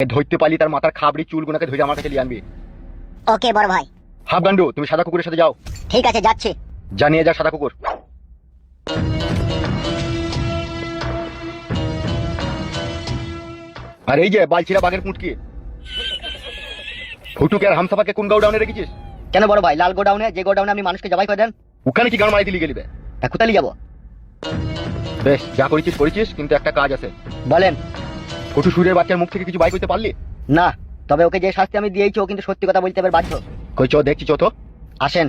ধরতে পারলি তার মাথার খাবড়ি চুলগুলোকে ধরে আমার কাছে নিয়ে আনবি। ওকে বড় ভাই। হাফ গান্ডু, তুমি সাদা কুকুরের সাথে যাও। ঠিক আছে, যাচ্ছি। জানিয়ে যা সাদা কুকুর। আর এই যে বালছিরা বাঘের পুঁটকি, ফুটুকে আর হামসাফাকে কোন গোডাউনে রেখেছিস? কেন বড় ভাই? লাল গোডাউনে, যে গোডাউনে আপনি মানুষকে জবাই করে দেন। ওখানে কি গান মারাইতে লিগে নিবে? কোথায় নিয়ে যাবো? বেশ, যা করেছিস করেছিস, কিন্তু একটা কাজ আছে। বলেন। ফুটু সুরের বাচ্চার মুখ থেকে কিছু বাই করতে পারলি? না, তবে ওকে যে শাস্তি আমি দিয়েছি ও কিন্তু সত্যি কথা বলতে হবে বাধ্য। কই চ দেখছি, চ তো। আসেন।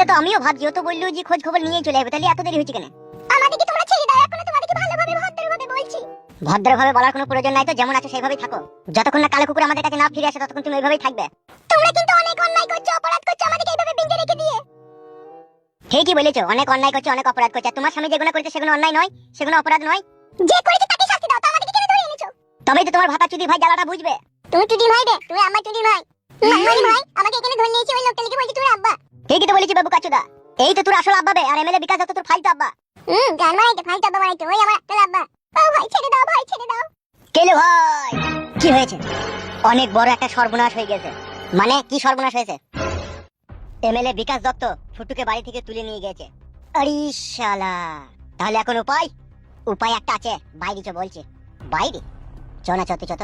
তো আমিও ভাবছি, ও তো বললো যে খোঁজ খবর নিয়ে চলে যাবে, তাহলে এত দেরি হচ্ছে কেন? আমাদেরকে তোমরা ছেড়ে দাও, এখন তোমাদেরকে ভালোভাবে ভদ্রভাবে বলছি। ভদ্রভাবে বলার কোনো প্রয়োজন নাই তো, যেমন আছো সেইভাবেই থাকো। যতক্ষণ না কালো কুকুর আমাদের কাছে না ফিরে আসে ততক্ষণ তুমি এইভাবেই থাকবে। তোমরা কিন্তু অনেক অন্যায় করছো, অপরাধ করছো, আমাদেরকে এইভাবে বিঁধে রেখে দিয়ে। ঠিকই বলেছো, অনেক অন্যায় করছো, অনেক অপরাধ করছো। তোমার স্বামী যেগুলো করেছে সেগুলো অন্যায় নয়, সেগুলো অপরাধ নয়। যে করেছে তাকে শাস্তি দাও, তো আমাদেরকে কেন ধরে এনেছো? তবেই তো তোমার ভাতা চুদি ভাই জ্বালাটা বুঝবে। তুমি চুদি ভাই রে, তুমি আমার চুদি ভাই। মামারি ভাই আমাকে এখানে ধরে নিয়েছে, ওই লোকটা লিখে বলছে তুমি আব্বা। ঠিকই তো বলেছি বাবু কাচুদা, এই তো তোর আসল আব্বা বে, আর এমএলএ বিকাশ দত্ত তোর ফালতু আব্বা। গান মারাইতে ফালতু আব্বা মারাইতে, ওই আমার তোর আব্বা। ও ভাই ছেড়ে দাও, ভাই ছেড়ে দাও। কেলে ভাই, কি হয়েছে? অনেক বড় একটা সর্বনাশ হয়ে গেছে। মানে কি সর্বনাশ হয়েছে? এমএলএ বিকাশ দত্ত ফুটুকে বাড়ি থেকে তুলে নিয়ে গেছে। আরে শালা, তাহলে এখন উপায়? উপায় একটা আছে, বাইরে চো বলছি। বাইরে চ না, চতে চত।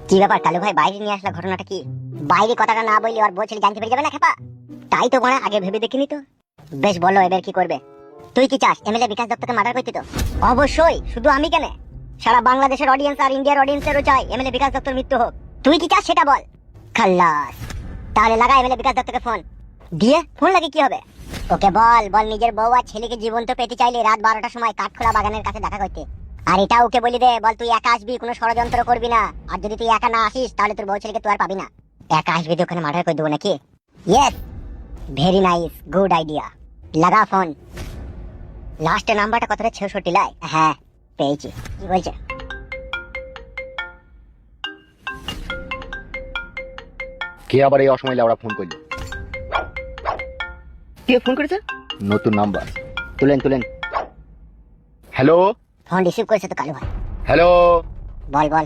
কি ব্যাপার কালু ভাই, বাইরে নিয়ে আসলা, ঘটনাটা কি? বাইরে কথাটা না বললে আর বলছিলি জানতে পেরে যাবে না খেপা? তাই তো বড়া, আগে ভেবে দেখিনি তো। বেশ বলো এবার কি করবে? তুই কি চাস এমএলএ বিকাশ দত্তকে মার্ডার করতে? তো অবশ্যই, শুধু আমি কেন, সারা বাংলাদেশের অডিয়েন্স আর ইন্ডিয়ার অডিয়েন্সেরও চাই এমএলএ বিকাশ দত্তর মৃত্যু হোক। তুই কি চাস সেটা বল। খাল্লাস, তাহলে লাগা এমএলএ বিকাশ দত্তকে ফোন। দিয়ে ফোন লাগে কি হবে? ওকে বল বল নিজের বউ আর ছেলেকে জীবন্ত পেতে চাইলে রাত 12টার সময় কাঠখোলা বাগানের কাছে দেখা করতে। আর এটা ওকে বলি দে, বল তুই একা আসবি, কোনো ষড়যন্ত্র করবি না। আর যদি তুই একা না আসিস তাহলে তোর বউ ছেলেকে তুই আর পাবি না। একা আসবি তো ওখানে মার্ডার করে দেবো নাকি? Yes, very nice, good idea. লাগা ফোন। লাস্টের নাম্বারটা কতটা? 66 লাই? হ্যাঁ পেয়েছি। কি বলছে? কে আবার এই অসময় লাউড়া ফোন করলি? কে ফোন করেছে? নতুন নাম্বার। তুলেন তুলেন। হ্যালো। ফোন রিসিভ করেছে তো কালু ভাই। হ্যালো। বল বল।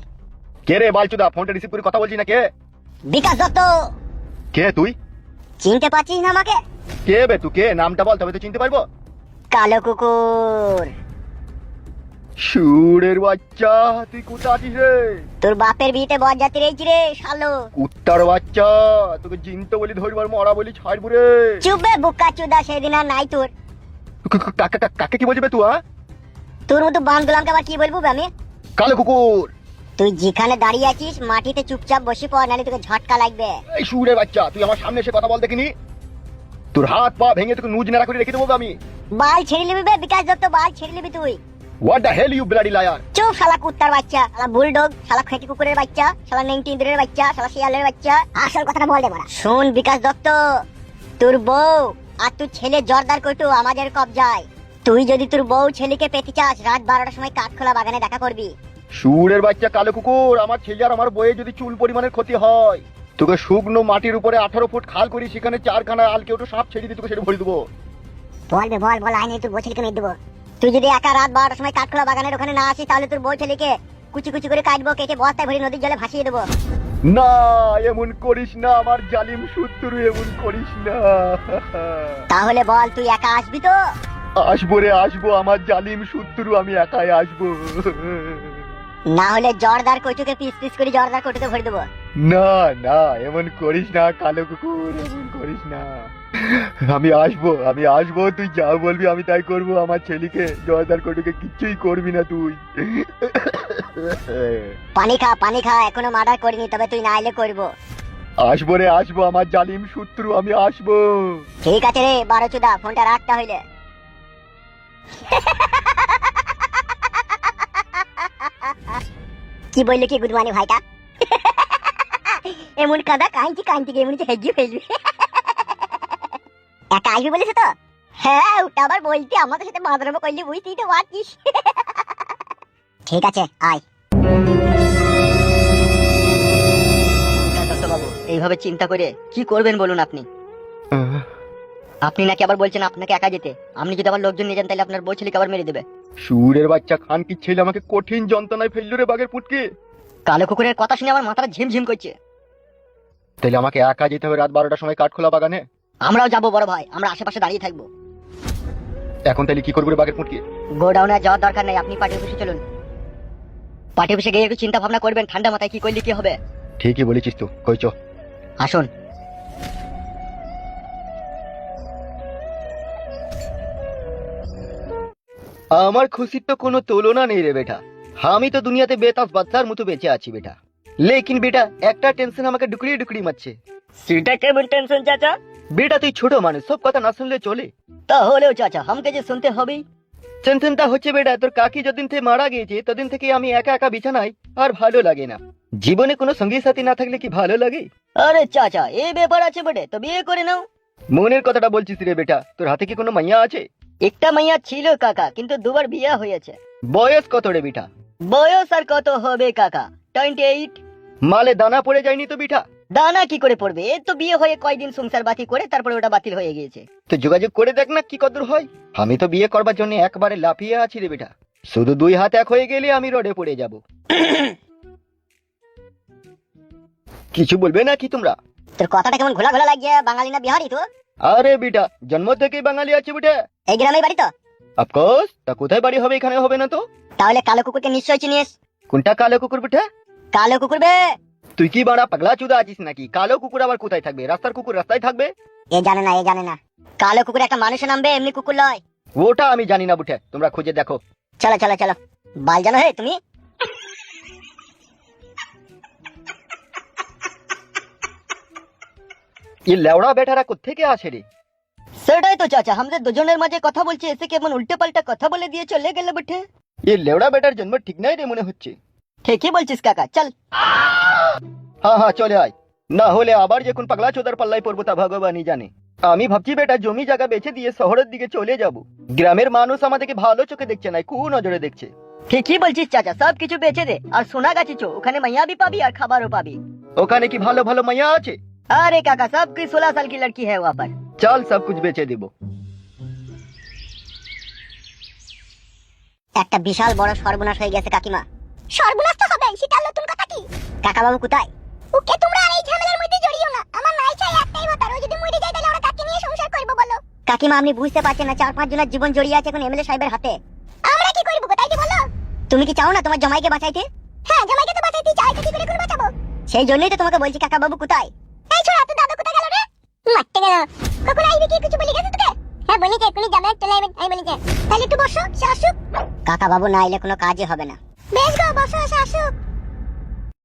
কে রে বালচুদা, ফোনটা রিসিভ করে কথা বলছি না? কে? বিকাশ দত্ত। কে তুই? চিনতে পারছিস না আমাকে? কে বে তুই? কে? নামটা বল তবে তো চিনতে পারবো। কালো কুকুর। সুরের বাচ্চা, তুই কোথা আছিস রে? তোর বাপের বিয়েতে বরযাত্রী রয়েছি রে শালো। কুত্তার বাচ্চা, তোকে জিনতে বলি ধরবার, মরা বলি ছাড়বো রে। চুপবে বুকা চুদা, সেদিন আর নাই তোর। কাকে কি বলবে তুই? তোর মতো বান্দুলামকে আবার কি বলবো বে আমি? কালো কুকুর। তুই যেখানে দাঁড়িয়ে আছিস মাটিতে চুপচাপ বসে পড়, নাহলে তোকে ঝটকা লাগবে। এই সুরের বাচ্চা, তুই আমার সামনে এসে কথা বল দেখিনি? তোর হাত পা ভেঙে তোকে নুজ নেড়া করে রেখে দেবো আমি। বাল ছেড়ে নিবি বে বিকাশ দত্ত, বাল ছেড়ে নিবি তুই। What the hell you bloody liar. চুপ শালা কুত্তার বাচ্চা, শালা বুলডগ, শালা খেটি কুকুরের বাচ্চা, শালা নেংটি ইঁদুরের বাচ্চা, শালা শিয়ালের বাচ্চা। আসল কথাটা বল দে বড়া। শোন বিকাশ দত্ত, তোর বউ আর তোর ছেলে জর্দার কটু আমাদের কবজায়। তুই যদি তোর বউ ছেলেকে পেতে চাস, রাত 12টার সময় কাঠখোলা বাগানে দেখা করবি। সুরের বাচ্চা কালো কুকুর, আমার ছেলে আর আমার বইয়ে যদি চুল পরিমাণের ক্ষতি হয়, তোকে শুকনো মাটির উপরে 18 ফুট খাল করি, সেখানে 4খানা আলকে ওটা সাপ ছেড়ে দিয়ে তোকে সেটা ভরে দেবো। বল বে বল বল, আইনে তোর বউ ছেলেকে মেরে দেবো। তুই যদি একা রাত 12টার সময় কাঠখোলা বাগানের ওখানে না আসিস তাহলে তোর বউ ছেলেকে কুচি কুচি করে কাটবো, কেটে বস্তায় ভরে নদীর জলে ভাসিয়ে দেবো। না, এমন করিস না আমার জালিম শত্রু, এমন করিস না। তাহলে বল তুই একা আসবি তো? আসবো রে আসবো, আমার জালিম শত্রু, আমি একাই আসবো। না হলে জর্দার কচুকে পিস পিস করে জর্দার কটুতে ভরে দেবো। না না, এমন করিস না কালো কুকুর, এমন করিস না। আমি আসবো, আমি আসবো, তুই যা বলবি আমি তাই করবো। আমার ছেলেকে জয়দার কটুকে কিচ্ছুই করবি না তুই। পানি খা, এখনো মার্ডার করিনি, তবে তুই না এলে করবো। আসবো রে আসবো, আমার জালিম শত্রু, আমি আসবো। ঠিক আছে রে বারোচুদা, ফোনটা রাখতে হইলে। কি বললি কি গুদমানি ভাইটা? এমন কাদা কাঁদছি কাঁদছি এমন হেজি ফেলবি। একা আসবি বলিস তো? হ্যাঁ, ওটা আবার বলতে আমাদের সাথে বাঁদরামো করলি, বুঝতেই তো পারছিস। ঠিক আছে আয়। এইভাবে চিন্তা করে কি করবেন বলুন আপনি? আপনি নাকি আবার বলছেন আপনাকে একা যেতে। আপনি যদি আবার লোকজন নিয়ে যান তাহলে আপনার বউ ছেলেকে আবার মেরে দেবে। সুরের বাচ্চা খান কি ছেলে আমাকে কঠিন যন্ত্রণায় ফেললো রে বাঘের পুটকে। কালো কুকুরের কথা শুনে আমার মাথাটা ঝিমঝিম করছে। তাহলে আমাকে একা যেতে হবে রাত 12টার সময় কাঠখোলা বাগানে? আমরাও যাবো বড় ভাই, আমরা আশেপাশে দাঁড়িয়ে থাকবো। এখন তাহলে কি করবো রে বাঘের পুটকে? গোডাউনে যাওয়ার দরকার নেই, আপনি পার্টি অফিসে চলুন। পার্টি অফিসে গিয়ে একটু চিন্তা ভাবনা করবেন ঠান্ডা মাথায় কি করলে কি হবে। ঠিকই বলেছিস তো, কই চো। আসুন। আমার খুশির তো কোনো তুলনা নেই রে বেটা। আমি তো দুনিয়াতে বেতাস বাচ্চার মতো বেঁচে আছি বেটা। লেকিন বেটা একটা টেনশন আমাকে ডুকরি ডুকরি মারছে। সেটা কেমন টেনশন চাচা? বেটা তুই ছোট মানুষ, সব কথা না শুনলে চলে। তাহলেও চাচা আমাকে যে শুনতে হবেই। টেনশনটা হচ্ছে বেটা তোর কাকি যদিন থেকে মারা গিয়েছে তদিন থেকে আমি একা একা বিছানায়, আর ভালো লাগে না। জীবনে কোনো সঙ্গী সাথী না থাকলে কি ভালো লাগে? আরে চাচা এই ব্যাপার আছে বটে, তো বিয়ে করে নাও। মনের কথাটা বলছিস রে বেটা, তোর হাতে কি কোনো মাইয়া আছে? একটা মাইয়া ছিল কাকা, কিন্তু দুবার বিয়ে হয়েছে। বয়স কত রে বেটা? বয়স আর কত হবে কাকা, 28। মালে দানা পড়ে যায়নি তো বেটা? দানা কি করে পড়বে, এই তো বিয়ে হয়ে কয়দিন সংসার বাতি করে তারপরে ওটা বাতিল হয়ে গিয়েছে। তো যোগাযোগ করে দেখ না কি কদর হয়। আমি তো বিয়ে করবার জন্য একবারে লাফিয়ে আছি রে বেটা। শুধু 2 হাত এক হয়ে গেলে আমি রোডে পড়ে যাব। কিছু বলবে না কি তোমরা? তোর কথাটা কেমন ঘোলা ঘোলা লাগছে, বাঙালি না বিহারি তো? আরে বেটা জন্ম থেকেই বাঙালি আছে বেটা। এই গ্রামেই বাড়ি তো? অফকোর্স, তা কোথায় বাড়ি হবে, এখানে হবে না তো? তাহলে কালো কুকুরকে নিশ্চয়ই চিনিস। কোনটা কালো কুকুর বেটা? কালো কুকুর বে। তুই কি বাড়া পাগলা চুদা আছিস নাকি? কালো কুকুর আবার কোথায় থাকবে? রাস্তার কুকুর রাস্তায় থাকবে? এ জানে না, এ জানে না। কালো কুকুর একটা মানুষের নামবে, এমনি কুকুর লয়। ওটা আমি জানি না বুটে, তোমরা খুঁজে দেখো। চলো চলো চলো, বাল জানো হে তুমি? এই লেওড়া বেটারা কোত্থেকে আসে রে? সেটাই তো চাচা, আমাদের দুজনের মাঝে কথা বলছে, এসে কেমন উল্টে পাল্টা কথা বলে দিয়ে চলে গেল বটে। এই লেওড়া বেটার জন্ম ঠিক নাই রে মনে হচ্ছে। ঠিকই বলছিস কাকা, চল। হ্যাঁ হ্যাঁ চলে আয়, না হলে আবার যে কোন পাগলা চোদার পাল্লাই পড়বো তা ভগবানই জানে। আমি ভাবছি বেটা জমি জায়গা বেচে দিয়ে শহরের দিকে চলে যাব। গ্রামের মানুষ আমাদেরকে ভালো চোখে দেখছে না, কু নজরে দেখছে। ঠিকই বলছিস চাচা, সব কিছু বেচে দে আর সোনা গাছি চো, ওখানে মাইয়া भी পাবি আর খাবারও পাবি। ওখানে কি ভালো ভালো মাইয়া আছে? अरे काका साहब की 16 साल की लड़की है वहाँ पर। চল সব কিছু বেচে দিব। একটা বিশাল বড় সর্বনাশ হয়ে গেছে কাকিমা। সর্বনাশ তো হবে, সেটা নতুন কথা কি? কাকা বাবু কোথায়? ওকে তোমরা আর এই ঝামেলার মধ্যে জড়িও না। আমার নাই চাই একটাই কথা, ও যদি মরে যায় তাহলে আমরা কাকে নিয়ে সংসার করব বলো? কাকিমা আপনি বুঝতে পারছেন না, 4-5 জনের জীবন জড়িয়ে আছে এখন এমএলএ সাহেবের হাতে। আমরা কি করব তাই কি বলো? তুমি কি চাও না তোমার জামাইকে বাঁচাইতে? হ্যাঁ জামাইকে তো বাঁচাইতে চাই, তো কি করে করে বাঁচাবো? সেই জন্যই তো তোমাকে বলছি কাকা বাবু কোথায়? এই ছোড়া তো দাদা কোথায় গেল রে? মারতে গেল। কখন আইবি কি কিছু বলি গেছে তোকে? হ্যাঁ বলিছে এক্ষুনি যাবে, চলে আইবেন আমি বলিছে। তাহলে একটু বসো, সে আসুক। কাকা বাবু না এলে কোনো কাজই হবে না। বেশ গো বসো, সে আসুক।